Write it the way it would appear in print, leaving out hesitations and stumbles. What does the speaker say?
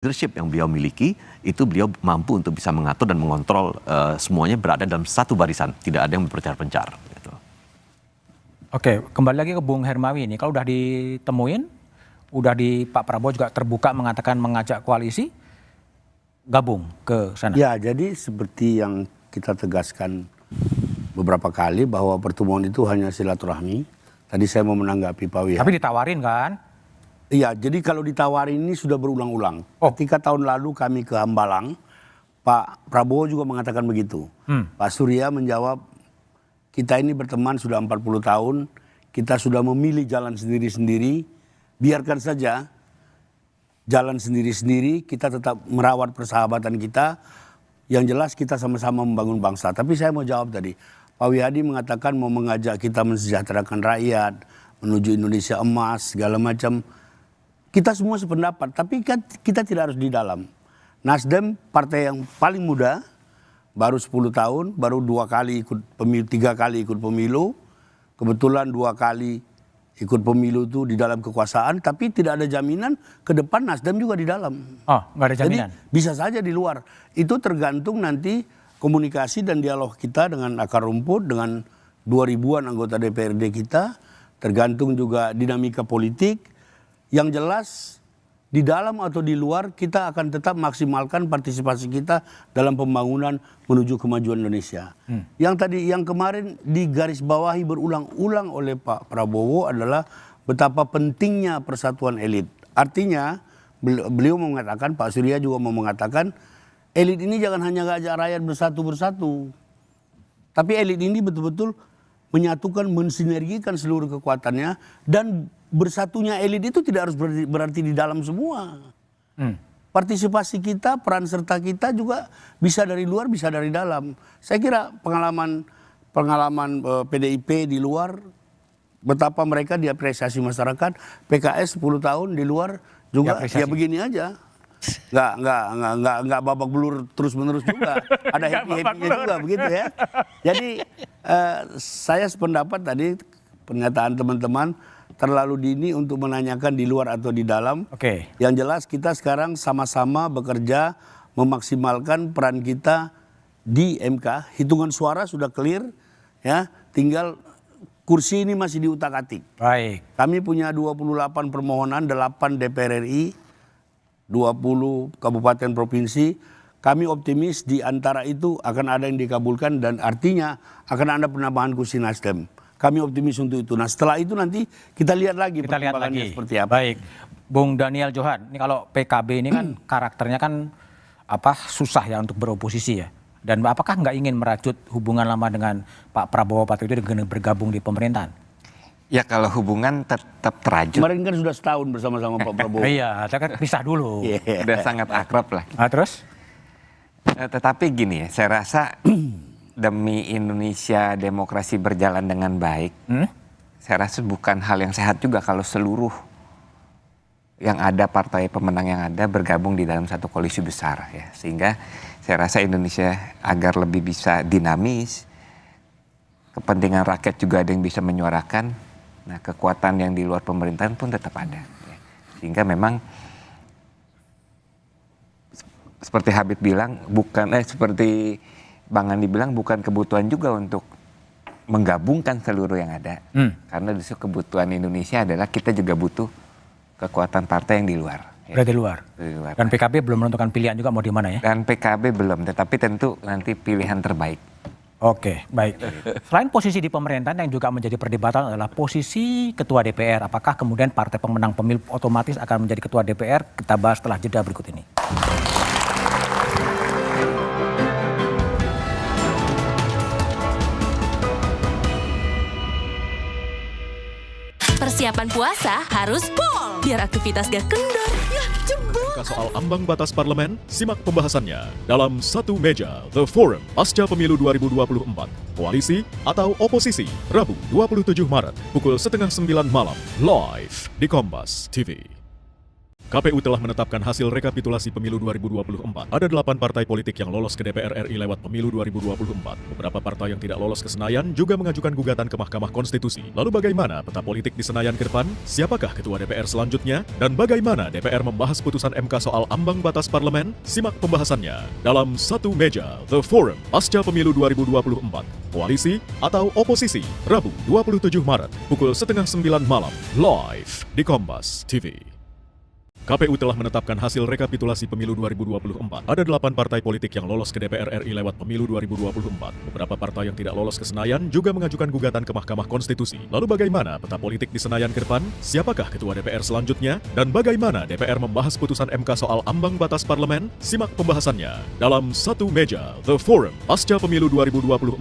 leadership yang beliau miliki, itu beliau mampu untuk bisa mengatur dan mengontrol semuanya berada dalam satu barisan, tidak ada yang berpencar-pencar. Gitu. Oke, kembali lagi ke Bung Hermawi ini, kalau udah ditemuin, udah di Pak Prabowo juga terbuka mengatakan mengajak koalisi, gabung ke sana. Ya, jadi seperti yang kita tegaskan beberapa kali bahwa pertemuan itu hanya silaturahmi. Tadi saya mau menanggapi Pak Wihab. Tapi ditawarin kan? Iya, jadi kalau ditawarin ini sudah berulang-ulang. Ketika tahun lalu kami ke Hambalang, Pak Prabowo juga mengatakan begitu. Pak Surya menjawab, kita ini berteman sudah 40 tahun, kita sudah memilih jalan sendiri-sendiri, biarkan saja jalan sendiri-sendiri, kita tetap merawat persahabatan kita, yang jelas kita sama-sama membangun bangsa. Tapi saya mau jawab tadi, Pak Wihadi mengatakan mau mengajak kita mensejahterakan rakyat, menuju Indonesia emas, segala macam. Kita semua sependapat, tapi kita tidak harus di dalam. Nasdem partai yang paling muda, baru 10 tahun, baru 2 kali ikut pemilu, 3 kali ikut pemilu. Kebetulan 2 kali ikut pemilu itu di dalam kekuasaan, tapi tidak ada jaminan ke depan Nasdem juga di dalam. Oh, nggak ada jaminan? Jadi bisa saja di luar. Itu tergantung nanti komunikasi dan dialog kita dengan akar rumput, dengan 2000-an anggota DPRD kita, tergantung juga dinamika politik. Yang jelas di dalam atau di luar kita akan tetap maksimalkan partisipasi kita dalam pembangunan menuju kemajuan Indonesia. Yang kemarin digarisbawahi berulang-ulang oleh Pak Prabowo adalah betapa pentingnya persatuan elit. Artinya beliau mengatakan, Pak Surya juga mau mengatakan, elit ini jangan hanya ngajak rakyat bersatu-bersatu. Tapi elit ini betul-betul menyatukan, mensinergikan seluruh kekuatannya, dan bersatunya elit itu tidak harus berarti di dalam semua. Partisipasi kita, peran serta kita juga bisa dari luar, bisa dari dalam. Saya kira pengalaman PDIP di luar, betapa mereka diapresiasi masyarakat. PKS 10 tahun di luar juga ya begini aja. Nggak babak belur terus-menerus juga. Ada happy-happy-nya juga begitu ya. Jadi saya sependapat tadi pernyataan teman-teman terlalu dini untuk menanyakan di luar atau di dalam. Yang jelas kita sekarang sama-sama bekerja memaksimalkan peran kita di MK. Hitungan suara sudah clear, ya. Tinggal kursi ini masih diutak-atik. Baik. Kami punya 28 permohonan, 8 DPR RI, 20 kabupaten provinsi. Kami optimis di antara itu akan ada yang dikabulkan dan artinya akan ada penambahan kursi Nasdem. Kami optimis untuk itu. Nah setelah itu nanti kita lihat lagi perkembangannya seperti apa. Baik, Bung Daniel Johan, ini kalau PKB ini kan karakternya kan susah ya untuk beroposisi ya. Dan apakah nggak ingin merajut hubungan lama dengan Pak Prabowo waktu itu dengan bergabung di pemerintahan? Ya kalau hubungan tetap terajut. Kemarin kan sudah setahun bersama-sama Pak Prabowo. Iya, saya kan pisah dulu. Udah sangat akrab lah. Terus? Tetapi gini ya, saya rasa demi Indonesia demokrasi berjalan dengan baik, saya rasa bukan hal yang sehat juga kalau seluruh yang ada, partai pemenang yang ada bergabung di dalam satu koalisi besar ya. Sehingga saya rasa Indonesia agar lebih bisa dinamis, kepentingan rakyat juga ada yang bisa menyuarakan, nah kekuatan yang di luar pemerintahan pun tetap ada ya. Sehingga memang seperti Habib bilang, seperti Bang Andi bilang, bukan kebutuhan juga untuk menggabungkan seluruh yang ada. Karena justru kebutuhan Indonesia adalah kita juga butuh kekuatan partai yang di luar. Berarti luar. Dan PKB belum menentukan pilihan juga mau di mana ya? Dan PKB belum, tetapi tentu nanti pilihan terbaik. Oke, baik. Selain posisi di pemerintahan yang juga menjadi perdebatan adalah posisi ketua DPR. Apakah kemudian partai pemenang pemilu otomatis akan menjadi ketua DPR? Kita bahas setelah jeda berikut ini. Persiapan puasa harus pol, biar aktivitas gak kendor. Ya, jebol. Soal ambang batas parlemen, simak pembahasannya dalam Satu Meja The Forum pasca pemilu 2024, koalisi atau oposisi, Rabu 27 Maret pukul 8:30 malam, live di Kompas TV. KPU telah menetapkan hasil rekapitulasi pemilu 2024. Ada 8 partai politik yang lolos ke DPR RI lewat pemilu 2024. Beberapa partai yang tidak lolos ke Senayan juga mengajukan gugatan ke Mahkamah Konstitusi. Lalu bagaimana peta politik di Senayan ke depan? Siapakah ketua DPR selanjutnya? Dan bagaimana DPR membahas putusan MK soal ambang batas parlemen? Simak pembahasannya dalam Satu Meja The Forum pasca pemilu 2024. Koalisi atau oposisi? Rabu 27 Maret pukul 8:30 malam live di Kompas TV. KPU telah menetapkan hasil rekapitulasi pemilu 2024. Ada 8 partai politik yang lolos ke DPR RI lewat pemilu 2024. Beberapa partai yang tidak lolos ke Senayan juga mengajukan gugatan ke Mahkamah Konstitusi. Lalu bagaimana peta politik di Senayan ke depan? Siapakah ketua DPR selanjutnya? Dan bagaimana DPR membahas putusan MK soal ambang batas parlemen? Simak pembahasannya dalam Satu Meja The Forum pasca pemilu 2024.